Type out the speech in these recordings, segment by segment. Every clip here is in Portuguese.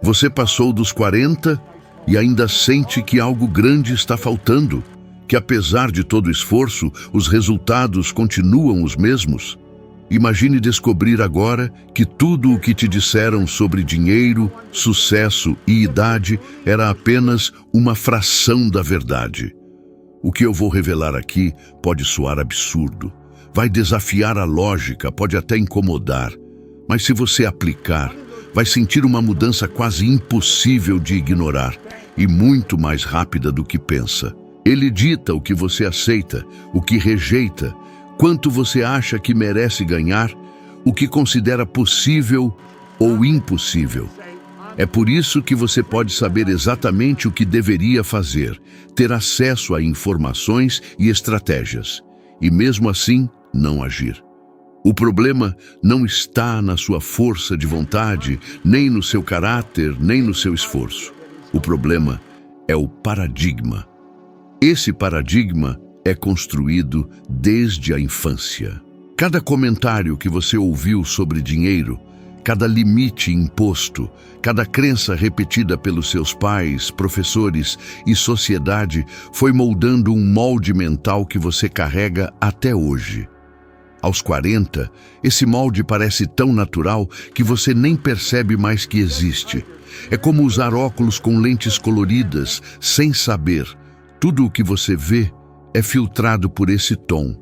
Você passou dos 40 e ainda sente que algo grande está faltando, que apesar de todo o esforço, os resultados continuam os mesmos. Imagine descobrir agora que tudo o que te disseram sobre dinheiro, sucesso e idade era apenas uma fração da verdade. O que eu vou revelar aqui pode soar absurdo, vai desafiar a lógica, pode até incomodar, mas se você aplicar, vai sentir uma mudança quase impossível de ignorar e muito mais rápida do que pensa. Ele dita o que você aceita, o que rejeita, quanto você acha que merece ganhar, o que considera possível ou impossível. É por isso que você pode saber exatamente o que deveria fazer, ter acesso a informações e estratégias, e mesmo assim não agir. O problema não está na sua força de vontade, nem no seu caráter, nem no seu esforço. O problema é o paradigma. Esse paradigma é construído desde a infância. Cada comentário que você ouviu sobre dinheiro, cada limite imposto, cada crença repetida pelos seus pais, professores e sociedade foi moldando um molde mental que você carrega até hoje. Aos 40, esse molde parece tão natural que você nem percebe mais que existe. É como usar óculos com lentes coloridas, sem saber. Tudo o que você vê é filtrado por esse tom.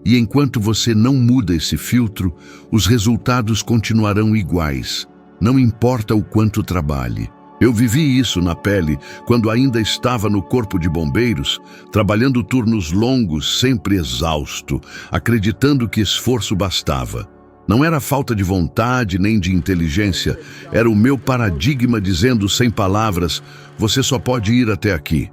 E enquanto você não muda esse filtro, os resultados continuarão iguais. Não importa o quanto trabalhe. Eu vivi isso na pele quando ainda estava no corpo de bombeiros, trabalhando turnos longos, sempre exausto, acreditando que esforço bastava. Não era falta de vontade nem de inteligência, era o meu paradigma dizendo sem palavras, você só pode ir até aqui.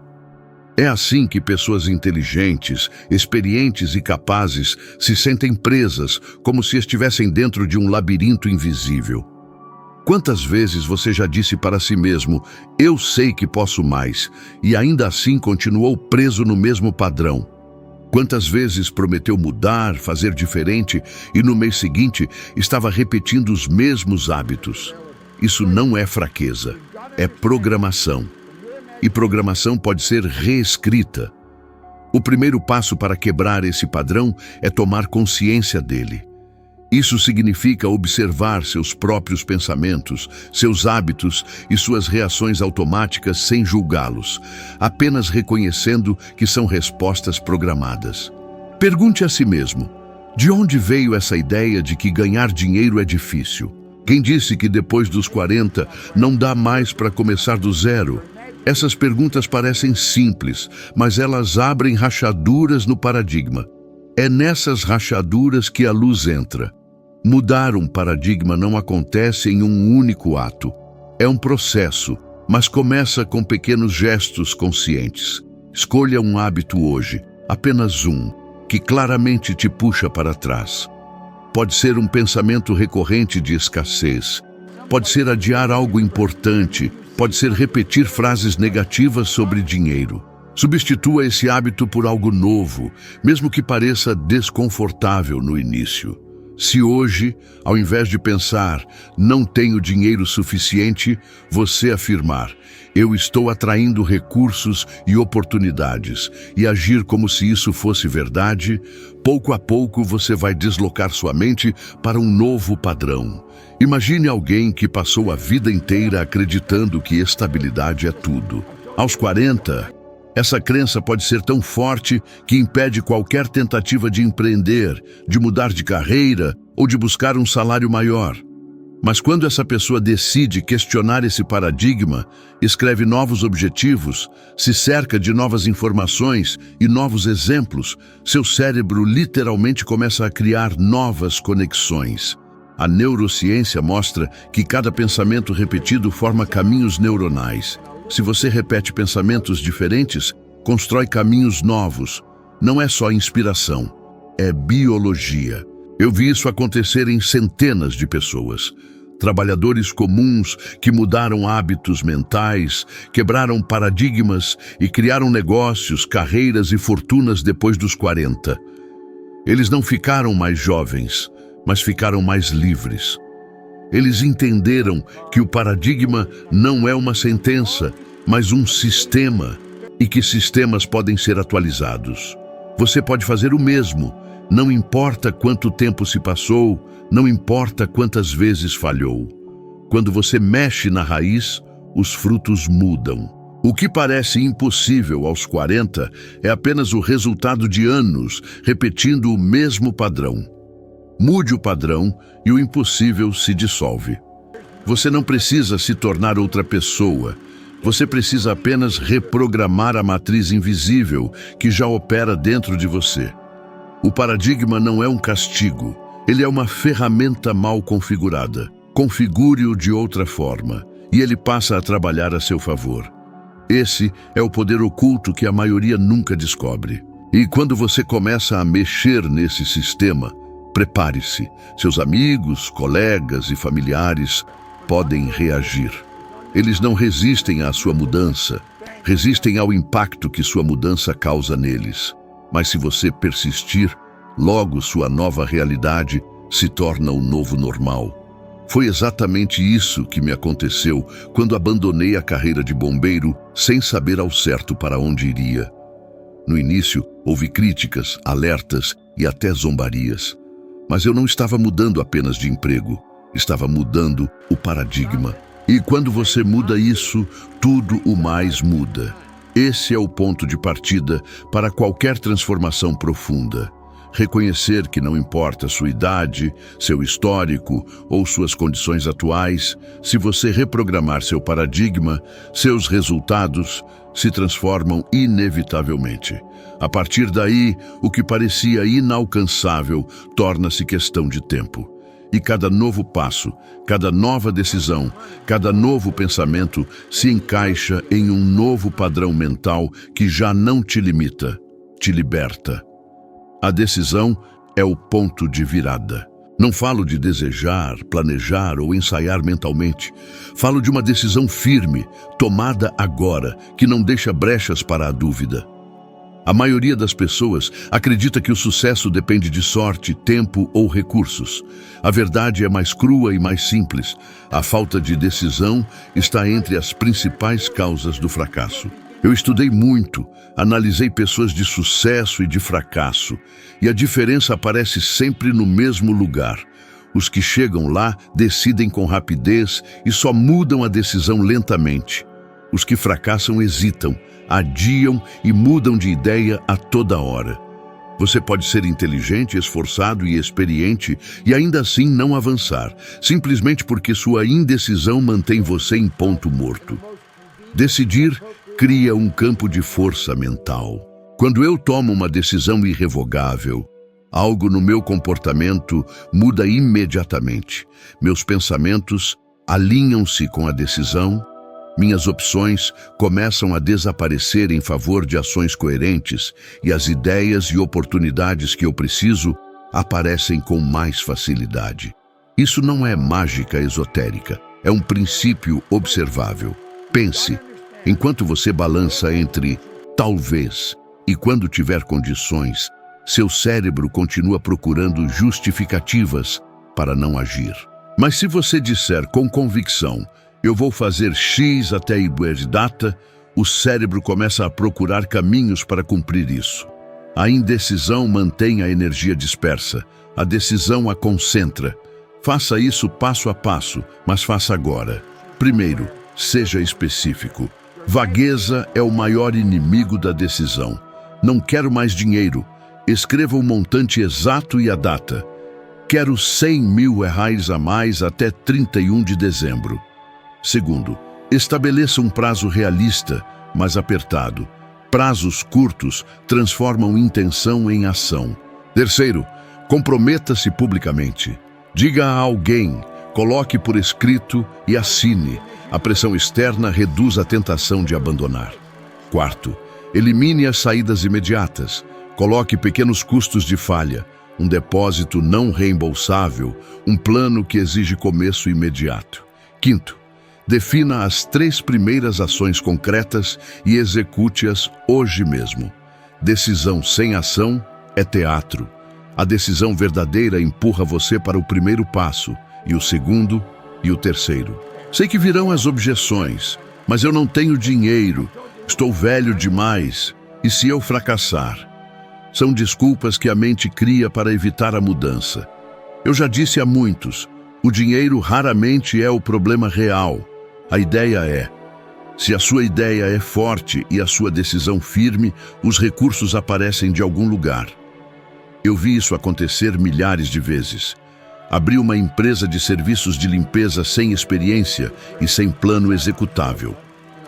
É assim que pessoas inteligentes, experientes e capazes se sentem presas, como se estivessem dentro de um labirinto invisível. Quantas vezes você já disse para si mesmo, eu sei que posso mais, e ainda assim continuou preso no mesmo padrão? Quantas vezes prometeu mudar, fazer diferente, e no mês seguinte estava repetindo os mesmos hábitos? Isso não é fraqueza, é programação. E programação pode ser reescrita. O primeiro passo para quebrar esse padrão é tomar consciência dele. Isso significa observar seus próprios pensamentos, seus hábitos e suas reações automáticas sem julgá-los, apenas reconhecendo que são respostas programadas. Pergunte a si mesmo, de onde veio essa ideia de que ganhar dinheiro é difícil? Quem disse que depois dos 40 não dá mais para começar do zero? Essas perguntas parecem simples, mas elas abrem rachaduras no paradigma. É nessas rachaduras que a luz entra. Mudar um paradigma não acontece em um único ato. É um processo, mas começa com pequenos gestos conscientes. Escolha um hábito hoje, apenas um, que claramente te puxa para trás. Pode ser um pensamento recorrente de escassez. Pode ser adiar algo importante. Pode ser repetir frases negativas sobre dinheiro. Substitua esse hábito por algo novo, mesmo que pareça desconfortável no início. Se hoje, ao invés de pensar, não tenho dinheiro suficiente, você afirmar, eu estou atraindo recursos e oportunidades, e agir como se isso fosse verdade, pouco a pouco você vai deslocar sua mente para um novo padrão. Imagine alguém que passou a vida inteira acreditando que estabilidade é tudo. Aos 40, essa crença pode ser tão forte que impede qualquer tentativa de empreender, de mudar de carreira ou de buscar um salário maior. Mas quando essa pessoa decide questionar esse paradigma, escreve novos objetivos, se cerca de novas informações e novos exemplos, seu cérebro literalmente começa a criar novas conexões. A neurociência mostra que cada pensamento repetido forma caminhos neuronais. Se você repete pensamentos diferentes, constrói caminhos novos. Não é só inspiração, é biologia. Eu vi isso acontecer em centenas de pessoas. Trabalhadores comuns que mudaram hábitos mentais, quebraram paradigmas e criaram negócios, carreiras e fortunas depois dos 40. Eles não ficaram mais jovens, mas ficaram mais livres. Eles entenderam que o paradigma não é uma sentença, mas um sistema, e que sistemas podem ser atualizados. Você pode fazer o mesmo, não importa quanto tempo se passou, não importa quantas vezes falhou. Quando você mexe na raiz, os frutos mudam. O que parece impossível aos 40 é apenas o resultado de anos repetindo o mesmo padrão. Mude o padrão e o impossível se dissolve. Você não precisa se tornar outra pessoa. Você precisa apenas reprogramar a matriz invisível que já opera dentro de você. O paradigma não é um castigo. Ele é uma ferramenta mal configurada. Configure-o de outra forma e ele passa a trabalhar a seu favor. Esse é o poder oculto que a maioria nunca descobre. E quando você começa a mexer nesse sistema, prepare-se. Seus amigos, colegas e familiares podem reagir. Eles não resistem à sua mudança, resistem ao impacto que sua mudança causa neles. Mas se você persistir, logo sua nova realidade se torna o novo normal. Foi exatamente isso que me aconteceu quando abandonei a carreira de bombeiro sem saber ao certo para onde iria. No início, houve críticas, alertas e até zombarias. Mas eu não estava mudando apenas de emprego, estava mudando o paradigma. E quando você muda isso, tudo o mais muda. Esse é o ponto de partida para qualquer transformação profunda. Reconhecer que não importa sua idade, seu histórico ou suas condições atuais, se você reprogramar seu paradigma, seus resultados se transformam inevitavelmente. A partir daí, o que parecia inalcançável torna-se questão de tempo. E cada novo passo, cada nova decisão, cada novo pensamento se encaixa em um novo padrão mental que já não te limita, te liberta. A decisão é o ponto de virada. Não falo de desejar, planejar ou ensaiar mentalmente. Falo de uma decisão firme, tomada agora, que não deixa brechas para a dúvida. A maioria das pessoas acredita que o sucesso depende de sorte, tempo ou recursos. A verdade é mais crua e mais simples. A falta de decisão está entre as principais causas do fracasso. Eu estudei muito, analisei pessoas de sucesso e de fracasso, e a diferença aparece sempre no mesmo lugar. Os que chegam lá decidem com rapidez e só mudam a decisão lentamente. Os que fracassam hesitam, adiam e mudam de ideia a toda hora. Você pode ser inteligente, esforçado e experiente e ainda assim não avançar, simplesmente porque sua indecisão mantém você em ponto morto. Decidir cria um campo de força mental. Quando eu tomo uma decisão irrevogável, algo no meu comportamento muda imediatamente. Meus pensamentos alinham-se com a decisão, minhas opções começam a desaparecer em favor de ações coerentes e as ideias e oportunidades que eu preciso aparecem com mais facilidade. Isso não é mágica esotérica, é um princípio observável. Pense, enquanto você balança entre talvez e quando tiver condições, seu cérebro continua procurando justificativas para não agir. Mas se você disser com convicção, eu vou fazer X até Y data, o cérebro começa a procurar caminhos para cumprir isso. A indecisão mantém a energia dispersa, a decisão a concentra. Faça isso passo a passo, mas faça agora. Primeiro, seja específico. Vagueza é o maior inimigo da decisão. Não quero mais dinheiro. Escreva o montante exato e a data. Quero R$100.000 a mais até 31 de dezembro. Segundo, estabeleça um prazo realista, mas apertado. Prazos curtos transformam intenção em ação. Terceiro, comprometa-se publicamente. Diga a alguém, coloque por escrito e assine. A pressão externa reduz a tentação de abandonar. Quarto, elimine as saídas imediatas. Coloque pequenos custos de falha, um depósito não reembolsável, um plano que exige começo imediato. Quinto, defina as 3 primeiras ações concretas e execute-as hoje mesmo. Decisão sem ação é teatro. A decisão verdadeira empurra você para o primeiro passo e o segundo E o terceiro: sei que virão as objeções, mas eu não tenho dinheiro, estou velho demais, e se eu fracassar? São desculpas que a mente cria para evitar a mudança. Eu já disse a muitos, o dinheiro raramente é o problema real. A ideia é: se a sua ideia é forte e a sua decisão firme, os recursos aparecem de algum lugar. Eu vi isso acontecer milhares de vezes. Abri uma empresa de serviços de limpeza sem experiência e sem plano executável.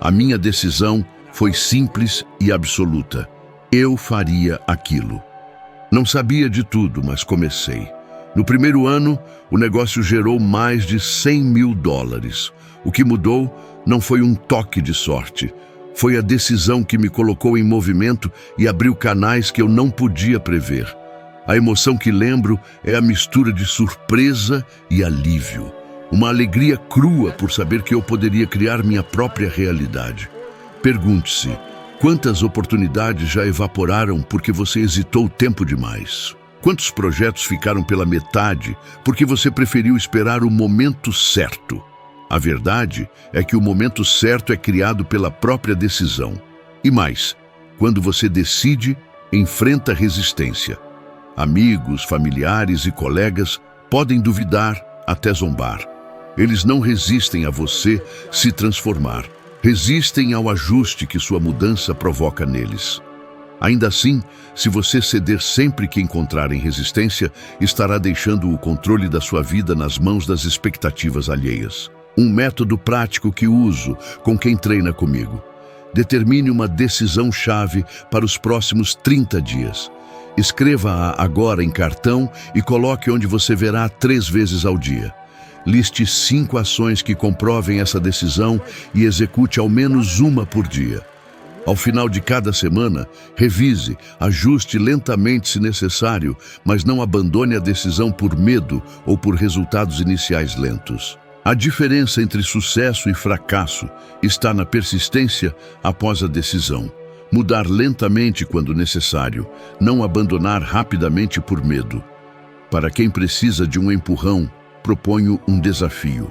A minha decisão foi simples e absoluta. Eu faria aquilo. Não sabia de tudo, mas comecei. No primeiro ano, o negócio gerou mais de US$100 mil. O que mudou não foi um toque de sorte. Foi a decisão que me colocou em movimento e abriu canais que eu não podia prever. A emoção que lembro é a mistura de surpresa e alívio. Uma alegria crua por saber que eu poderia criar minha própria realidade. Pergunte-se, quantas oportunidades já evaporaram porque você hesitou tempo demais? Quantos projetos ficaram pela metade porque você preferiu esperar o momento certo? A verdade é que o momento certo é criado pela própria decisão. E mais, quando você decide, enfrenta resistência. Amigos, familiares e colegas podem duvidar, até zombar. Eles não resistem a você se transformar. Resistem ao ajuste que sua mudança provoca neles. Ainda assim, se você ceder sempre que encontrarem resistência, estará deixando o controle da sua vida nas mãos das expectativas alheias. Um método prático que uso com quem treina comigo. Determine uma decisão-chave para os próximos 30 dias. Escreva-a agora em cartão e coloque onde você verá 3 vezes ao dia. Liste 5 ações que comprovem essa decisão e execute ao menos uma por dia. Ao final de cada semana, revise, ajuste lentamente se necessário, mas não abandone a decisão por medo ou por resultados iniciais lentos. A diferença entre sucesso e fracasso está na persistência após a decisão. Mudar lentamente quando necessário, não abandonar rapidamente por medo. Para quem precisa de um empurrão, proponho um desafio.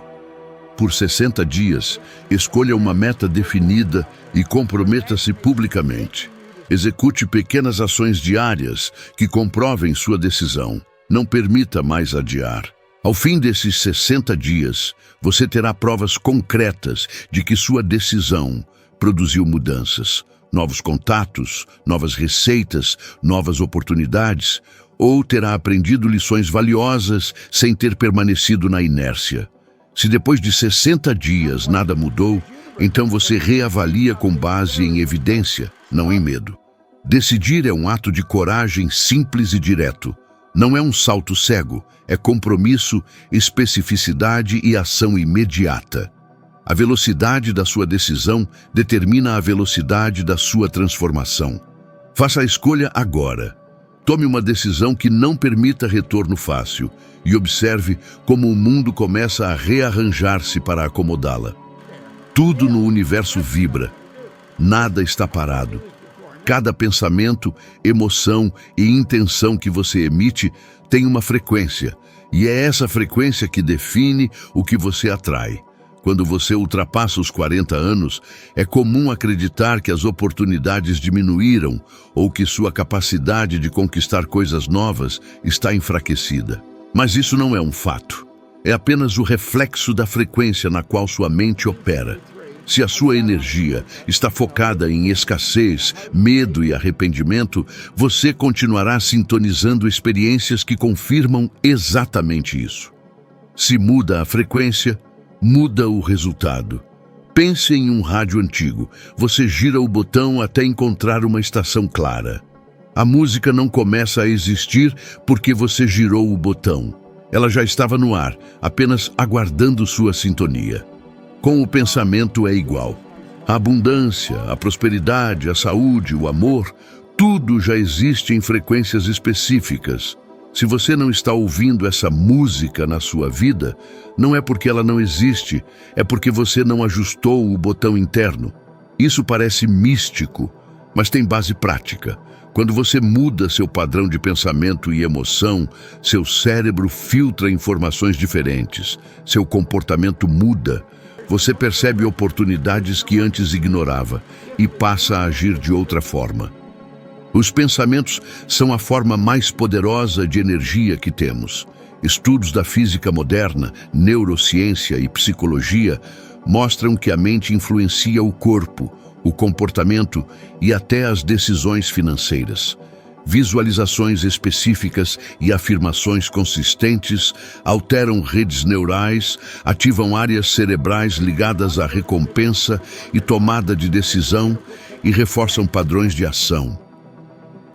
Por 60 dias, escolha uma meta definida e comprometa-se publicamente. Execute pequenas ações diárias que comprovem sua decisão. Não permita mais adiar. Ao fim desses 60 dias, você terá provas concretas de que sua decisão produziu mudanças, novos contatos, novas receitas, novas oportunidades, ou terá aprendido lições valiosas sem ter permanecido na inércia. Se depois de 60 dias nada mudou, então você reavalia com base em evidência, não em medo. Decidir é um ato de coragem simples e direto. Não é um salto cego, é compromisso, especificidade e ação imediata. A velocidade da sua decisão determina a velocidade da sua transformação. Faça a escolha agora. Tome uma decisão que não permita retorno fácil e observe como o mundo começa a rearranjar-se para acomodá-la. Tudo no universo vibra. Nada está parado. Cada pensamento, emoção e intenção que você emite tem uma frequência, e é essa frequência que define o que você atrai. Quando você ultrapassa os 40 anos, é comum acreditar que as oportunidades diminuíram ou que sua capacidade de conquistar coisas novas está enfraquecida. Mas isso não é um fato. É apenas o reflexo da frequência na qual sua mente opera. Se a sua energia está focada em escassez, medo e arrependimento, você continuará sintonizando experiências que confirmam exatamente isso. Se muda a frequência, muda o resultado. Pense em um rádio antigo. Você gira o botão até encontrar uma estação clara. A música não começa a existir porque você girou o botão. Ela já estava no ar, apenas aguardando sua sintonia. Com o pensamento é igual. A abundância, a prosperidade, a saúde, o amor, tudo já existe em frequências específicas. Se você não está ouvindo essa música na sua vida, não é porque ela não existe, é porque você não ajustou o botão interno. Isso parece místico, mas tem base prática. Quando você muda seu padrão de pensamento e emoção, seu cérebro filtra informações diferentes, seu comportamento muda, você percebe oportunidades que antes ignorava e passa a agir de outra forma. Os pensamentos são a forma mais poderosa de energia que temos. Estudos da física moderna, neurociência e psicologia mostram que a mente influencia o corpo, o comportamento e até as decisões financeiras. Visualizações específicas e afirmações consistentes alteram redes neurais, ativam áreas cerebrais ligadas à recompensa e tomada de decisão e reforçam padrões de ação.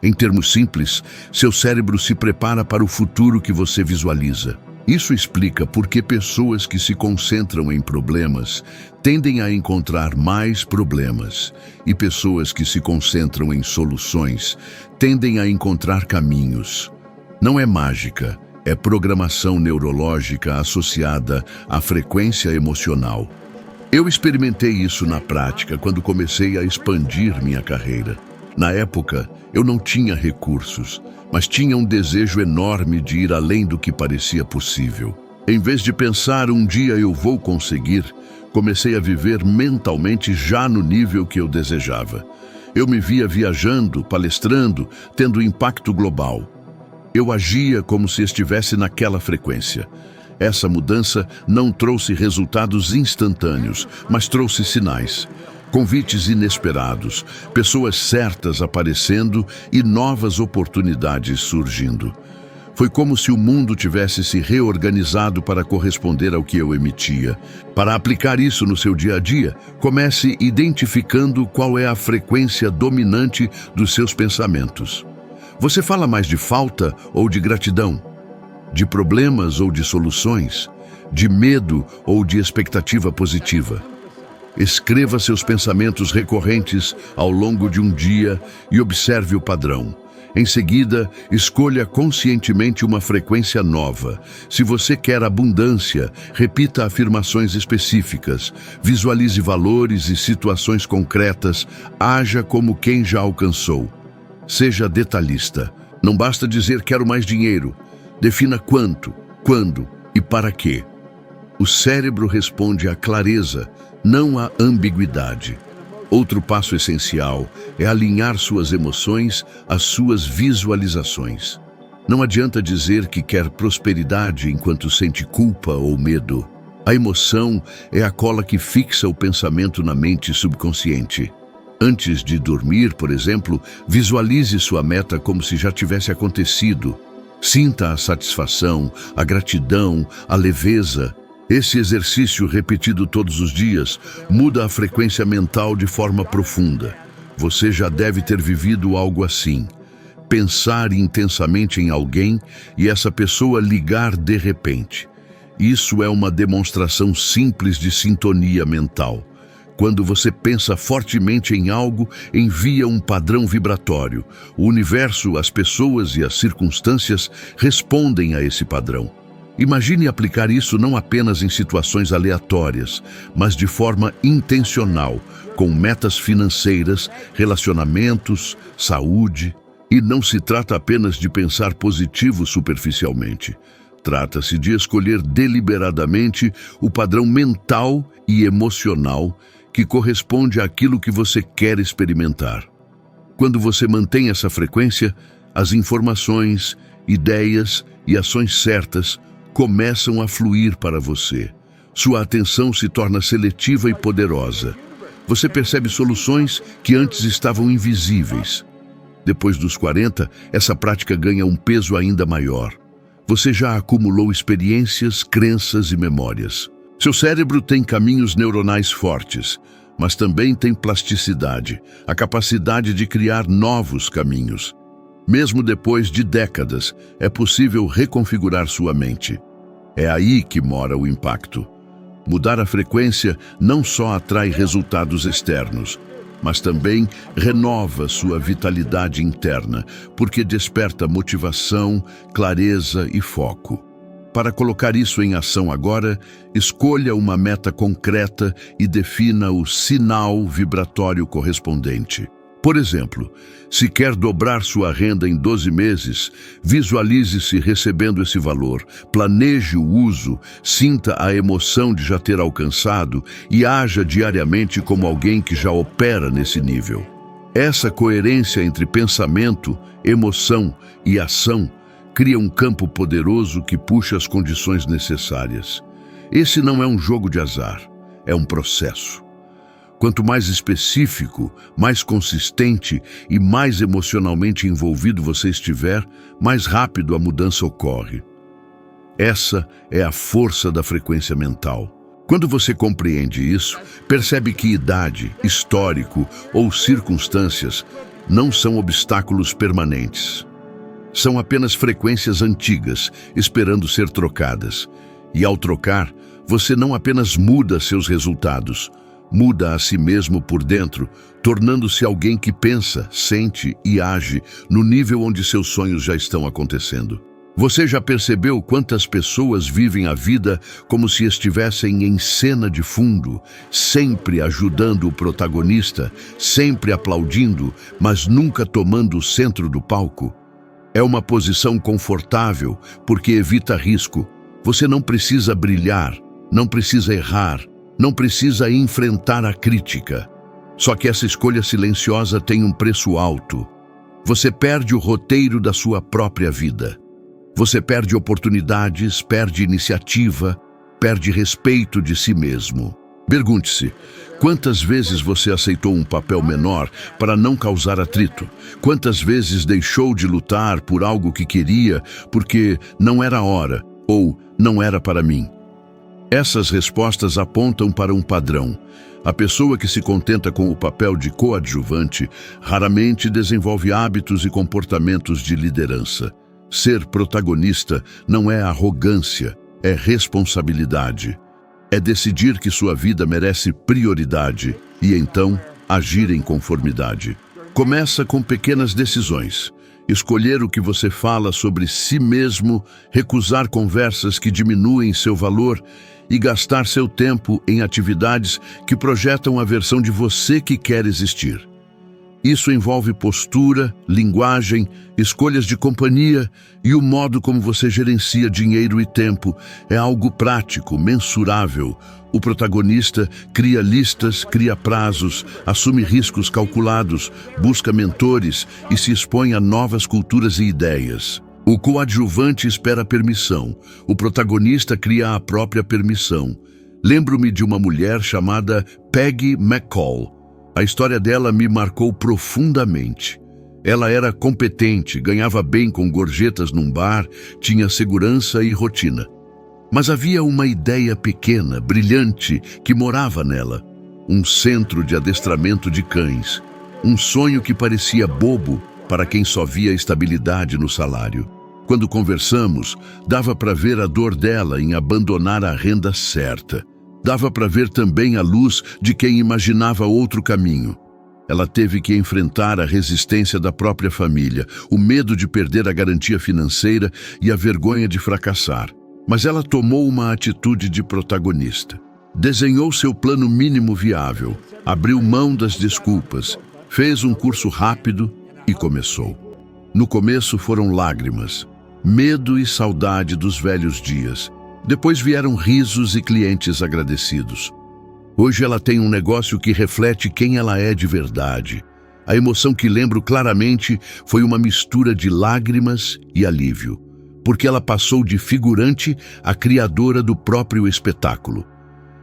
Em termos simples, seu cérebro se prepara para o futuro que você visualiza. Isso explica por que pessoas que se concentram em problemas tendem a encontrar mais problemas e pessoas que se concentram em soluções tendem a encontrar caminhos. Não é mágica, é programação neurológica associada à frequência emocional. Eu experimentei isso na prática quando comecei a expandir minha carreira. Na época, eu não tinha recursos, mas tinha um desejo enorme de ir além do que parecia possível. Em vez de pensar um dia eu vou conseguir, comecei a viver mentalmente já no nível que eu desejava. Eu me via viajando, palestrando, tendo impacto global. Eu agia como se estivesse naquela frequência. Essa mudança não trouxe resultados instantâneos, mas trouxe sinais. Convites inesperados, pessoas certas aparecendo e novas oportunidades surgindo. Foi como se o mundo tivesse se reorganizado para corresponder ao que eu emitia. Para aplicar isso no seu dia a dia, comece identificando qual é a frequência dominante dos seus pensamentos. Você fala mais de falta ou de gratidão? De problemas ou de soluções? De medo ou de expectativa positiva? Escreva seus pensamentos recorrentes ao longo de um dia e observe o padrão. Em seguida, escolha conscientemente uma frequência nova. Se você quer abundância, repita afirmações específicas, visualize valores e situações concretas, haja como quem já alcançou. Seja detalhista. Não basta dizer quero mais dinheiro. Defina quanto, quando e para quê. O cérebro responde à clareza, não à ambiguidade. Outro passo essencial é alinhar suas emoções às suas visualizações. Não adianta dizer que quer prosperidade enquanto sente culpa ou medo. A emoção é a cola que fixa o pensamento na mente subconsciente. Antes de dormir, por exemplo, visualize sua meta como se já tivesse acontecido. Sinta a satisfação, a gratidão, a leveza. Esse exercício repetido todos os dias muda a frequência mental de forma profunda. Você já deve ter vivido algo assim. Pensar intensamente em alguém e essa pessoa ligar de repente. Isso é uma demonstração simples de sintonia mental. Quando você pensa fortemente em algo, envia um padrão vibratório. O universo, as pessoas e as circunstâncias respondem a esse padrão. Imagine aplicar isso não apenas em situações aleatórias, mas de forma intencional, com metas financeiras, relacionamentos, saúde. E não se trata apenas de pensar positivo superficialmente. Trata-se de escolher deliberadamente o padrão mental e emocional que corresponde àquilo que você quer experimentar. Quando você mantém essa frequência, as informações, ideias e ações certas começam a fluir para você. Sua atenção se torna seletiva e poderosa. Você percebe soluções que antes estavam invisíveis. Depois dos 40, essa prática ganha um peso ainda maior. Você já acumulou experiências, crenças e memórias. Seu cérebro tem caminhos neuronais fortes, mas também tem plasticidade, a capacidade de criar novos caminhos. Mesmo depois de décadas, é possível reconfigurar sua mente. É aí que mora o impacto. Mudar a frequência não só atrai resultados externos, mas também renova sua vitalidade interna, porque desperta motivação, clareza e foco. Para colocar isso em ação agora, escolha uma meta concreta e defina o sinal vibratório correspondente. Por exemplo, se quer dobrar sua renda em 12 meses, visualize-se recebendo esse valor, planeje o uso, sinta a emoção de já ter alcançado e haja diariamente como alguém que já opera nesse nível. Essa coerência entre pensamento, emoção e ação cria um campo poderoso que puxa as condições necessárias. Esse não é um jogo de azar, é um processo. Quanto mais específico, mais consistente e mais emocionalmente envolvido você estiver, mais rápido a mudança ocorre. Essa é a força da frequência mental. Quando você compreende isso, percebe que idade, histórico ou circunstâncias não são obstáculos permanentes. São apenas frequências antigas, esperando ser trocadas. E ao trocar, você não apenas muda seus resultados, muda a si mesmo por dentro, tornando-se alguém que pensa, sente e age no nível onde seus sonhos já estão acontecendo. Você já percebeu quantas pessoas vivem a vida como se estivessem em cena de fundo, sempre ajudando o protagonista, sempre aplaudindo, mas nunca tomando o centro do palco? É uma posição confortável porque evita risco. Você não precisa brilhar, não precisa errar, não precisa enfrentar a crítica. Só que essa escolha silenciosa tem um preço alto. Você perde o roteiro da sua própria vida. Você perde oportunidades, perde iniciativa, perde respeito de si mesmo. Pergunte-se, quantas vezes você aceitou um papel menor para não causar atrito? Quantas vezes deixou de lutar por algo que queria porque não era a hora ou não era para mim? Essas respostas apontam para um padrão. A pessoa que se contenta com o papel de coadjuvante raramente desenvolve hábitos e comportamentos de liderança. Ser protagonista não é arrogância, é responsabilidade. É decidir que sua vida merece prioridade e então agir em conformidade. Começa com pequenas decisões. Escolher o que você fala sobre si mesmo, recusar conversas que diminuem seu valor e gastar seu tempo em atividades que projetam a versão de você que quer existir. Isso envolve postura, linguagem, escolhas de companhia e o modo como você gerencia dinheiro e tempo. É algo prático, mensurável. O protagonista cria listas, cria prazos, assume riscos calculados, busca mentores e se expõe a novas culturas e ideias. O coadjuvante espera permissão. O protagonista cria a própria permissão. Lembro-me de uma mulher chamada Peggy McCall. A história dela me marcou profundamente. Ela era competente, ganhava bem com gorjetas num bar, tinha segurança e rotina. Mas havia uma ideia pequena, brilhante, que morava nela. Um centro de adestramento de cães. Um sonho que parecia bobo para quem só via estabilidade no salário. Quando conversamos, dava para ver a dor dela em abandonar a renda certa. Dava para ver também a luz de quem imaginava outro caminho. Ela teve que enfrentar a resistência da própria família, o medo de perder a garantia financeira e a vergonha de fracassar. Mas ela tomou uma atitude de protagonista. Desenhou seu plano mínimo viável, abriu mão das desculpas, fez um curso rápido e começou. No começo foram lágrimas, medo e saudade dos velhos dias. Depois vieram risos e clientes agradecidos. Hoje ela tem um negócio que reflete quem ela é de verdade. A emoção que lembro claramente foi uma mistura de lágrimas e alívio, porque ela passou de figurante a criadora do próprio espetáculo.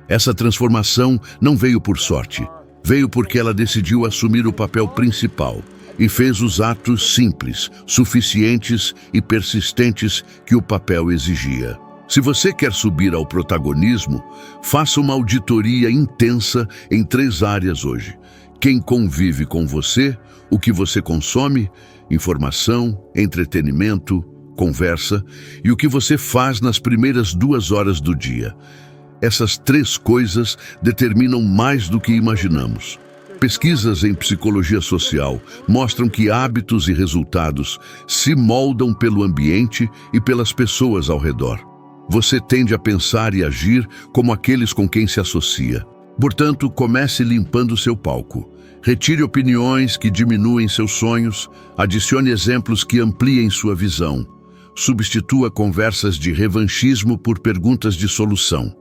Essa transformação não veio por sorte, veio porque ela decidiu assumir o papel principal e fez os atos simples, suficientes e persistentes que o papel exigia. Se você quer subir ao protagonismo, faça uma auditoria intensa em 3 áreas hoje. Quem convive com você, o que você consome, informação, entretenimento, conversa e o que você faz nas primeiras 2 horas do dia. Essas 3 coisas determinam mais do que imaginamos. Pesquisas em psicologia social mostram que hábitos e resultados se moldam pelo ambiente e pelas pessoas ao redor. Você tende a pensar e agir como aqueles com quem se associa. Portanto, comece limpando seu palco. Retire opiniões que diminuem seus sonhos, adicione exemplos que ampliem sua visão. Substitua conversas de revanchismo por perguntas de solução.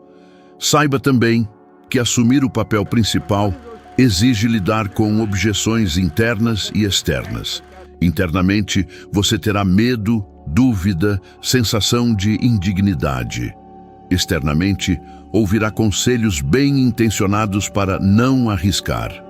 Saiba também que assumir o papel principal exige lidar com objeções internas e externas. Internamente, você terá medo, dúvida, sensação de indignidade. Externamente, ouvirá conselhos bem intencionados para não arriscar.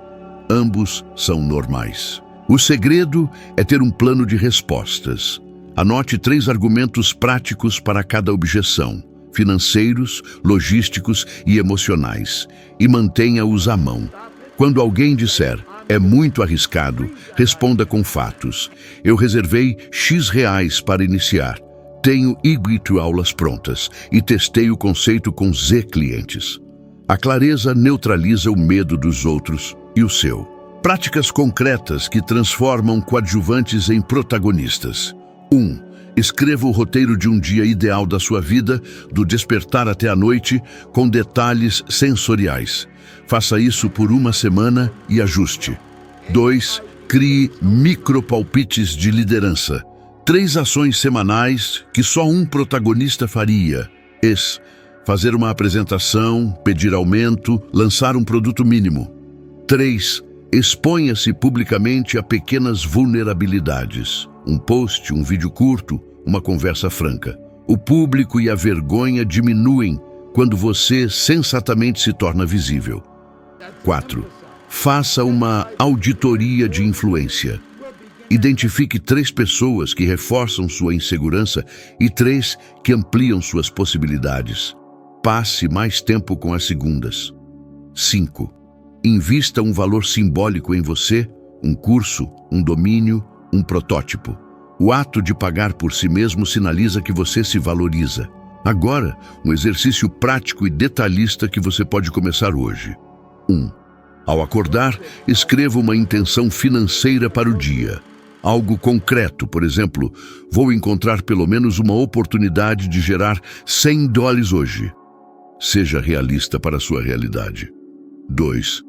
Ambos são normais. O segredo é ter um plano de respostas. Anote 3 argumentos práticos para cada objeção: financeiros, logísticos e emocionais, e mantenha-os à mão. Quando alguém disser, é muito arriscado, responda com fatos. Eu reservei X reais para iniciar. Tenho Y aulas prontas e testei o conceito com Z clientes. A clareza neutraliza o medo dos outros e o seu. Práticas concretas que transformam coadjuvantes em protagonistas. 1. Escreva o roteiro de um dia ideal da sua vida, do despertar até a noite, com detalhes sensoriais. Faça isso por 1 semana e ajuste. 2. Crie micropalpites de liderança. 3 ações semanais que só um protagonista faria. Fazer uma apresentação, pedir aumento, lançar um produto mínimo. 3. Exponha-se publicamente a pequenas vulnerabilidades. Um post, um vídeo curto, uma conversa franca. O público e a vergonha diminuem quando você sensatamente se torna visível. 4. Faça uma auditoria de influência. Identifique 3 pessoas que reforçam sua insegurança e 3 que ampliam suas possibilidades. Passe mais tempo com as segundas. 5. Invista um valor simbólico em você, um curso, um domínio, um protótipo. O ato de pagar por si mesmo sinaliza que você se valoriza. Agora, um exercício prático e detalhista que você pode começar hoje. 1. Ao acordar, escreva uma intenção financeira para o dia. Algo concreto, por exemplo, vou encontrar pelo menos uma oportunidade de gerar $100 hoje. Seja realista para a sua realidade. 2.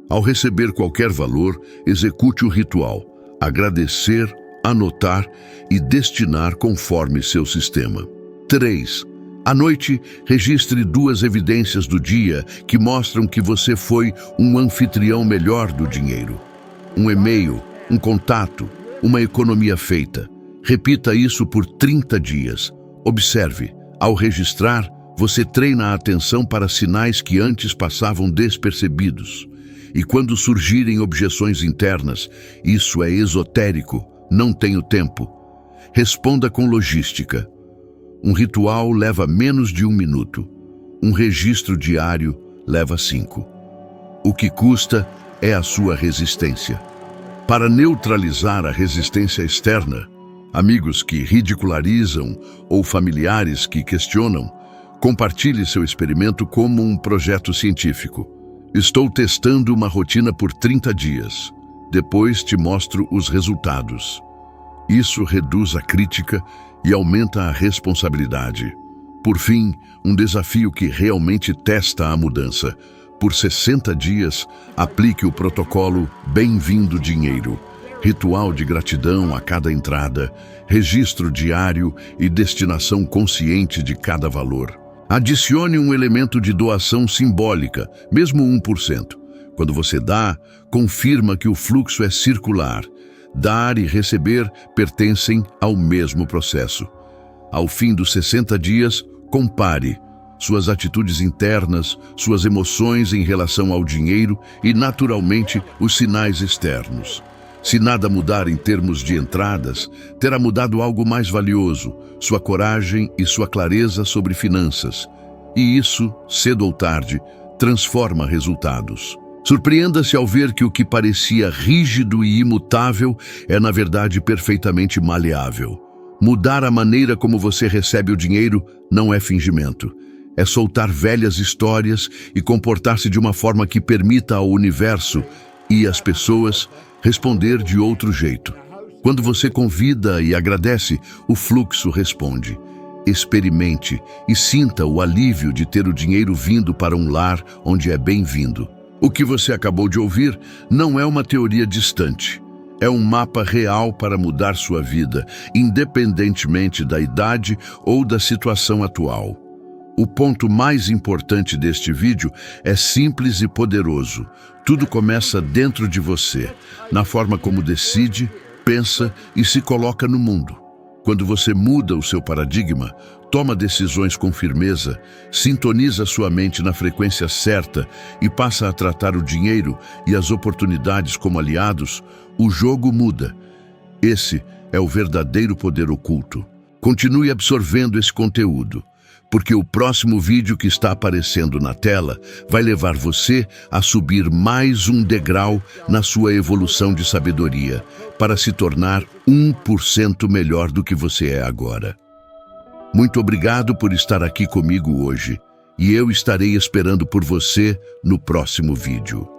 Ao receber qualquer valor, execute o ritual: agradecer, anotar e destinar conforme seu sistema. 3. À noite, registre 2 evidências do dia que mostram que você foi um anfitrião melhor do dinheiro. Um e-mail, um contato, uma economia feita. Repita isso por 30 dias. Observe, ao registrar, você treina a atenção para sinais que antes passavam despercebidos. E quando surgirem objeções internas, isso é esotérico, não tenho tempo. Responda com logística. Um ritual leva menos de 1 minuto. Um registro diário leva 5. O que custa é a sua resistência. Para neutralizar a resistência externa, amigos que ridicularizam ou familiares que questionam, compartilhe seu experimento como um projeto científico. Estou testando uma rotina por 30 dias. Depois te mostro os resultados. Isso reduz a crítica e aumenta a responsabilidade. Por fim, um desafio que realmente testa a mudança. Por 60 dias, aplique o protocolo Bem-vindo Dinheiro. Ritual de gratidão a cada entrada, registro diário e destinação consciente de cada valor. Adicione um elemento de doação simbólica, mesmo 1%. Quando você dá, confirma que o fluxo é circular. Dar e receber pertencem ao mesmo processo. Ao fim dos 60 dias, compare suas atitudes internas, suas emoções em relação ao dinheiro e, naturalmente, os sinais externos. Se nada mudar em termos de entradas, terá mudado algo mais valioso, sua coragem e sua clareza sobre finanças. E isso, cedo ou tarde, transforma resultados. Surpreenda-se ao ver que o que parecia rígido e imutável é, na verdade, perfeitamente maleável. Mudar a maneira como você recebe o dinheiro não é fingimento. É soltar velhas histórias e comportar-se de uma forma que permita ao universo e às pessoas responder de outro jeito. Quando você convida e agradece, o fluxo responde. Experimente e sinta o alívio de ter o dinheiro vindo para um lar onde é bem-vindo. O que você acabou de ouvir não é uma teoria distante. É um mapa real para mudar sua vida, independentemente da idade ou da situação atual. O ponto mais importante deste vídeo é simples e poderoso. Tudo começa dentro de você, na forma como decide, pensa e se coloca no mundo. Quando você muda o seu paradigma, toma decisões com firmeza, sintoniza sua mente na frequência certa e passa a tratar o dinheiro e as oportunidades como aliados, o jogo muda. Esse é o verdadeiro poder oculto. Continue absorvendo esse conteúdo, porque o próximo vídeo que está aparecendo na tela vai levar você a subir mais um degrau na sua evolução de sabedoria, para se tornar 1% melhor do que você é agora. Muito obrigado por estar aqui comigo hoje, e eu estarei esperando por você no próximo vídeo.